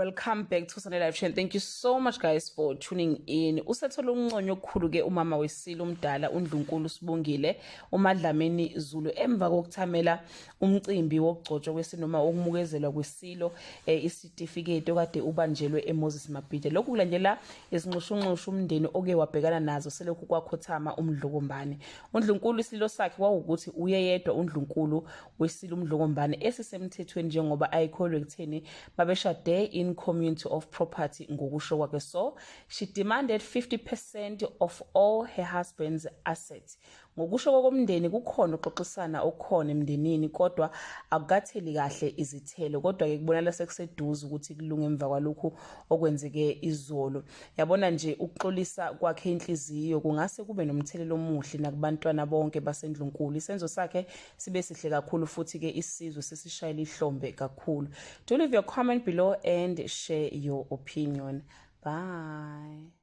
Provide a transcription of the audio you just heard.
welcome back to Sunday Live Channel. Thank you so much guys for tuning in. Usethola unconyo okukhulu ke umama wesilo umdala uNdlunkulu Sbongile uMadlamini Zulu emva kokuthamela umcimbi wokugcotshwa kwesilo noma ukumukezelwa kwesilo isitifiketi okade ubanjelwe eMoses Mabhida. Lokhu kulandela izinxushunxushu umndeni oke wabhekana nazo selokhu kwakhothama uMdlokombane. uNdlunkulu isilo sakhe kwawukuthi uyeyedwa uNdlunkulu wesilo uMdlokombane esisemthethweni njengoba ayikholwe kutheni babeshade in community of property ngokusho kwakhe. So she demanded 50% of all her husband's assets. Ngokusho komndeni kukhona uxoxisana okukhona emndenini kodwa akukatheli kahle izithelo kodwa ke kubonala sekuseduze ukuthi kulunge emva kwalokhu okwenzeke izolo. Yabona nje ukuxolisa kwakhe inhliziyo kungase kube nomthelelo omuhle nakubantwana bonke baseNdlunkulu. Isenzo sakhe sibe sihle kakhulu futhi ke isizwe sesishayela ihlombe kakhulu. Do leave your comment below and share your opinion. Bye.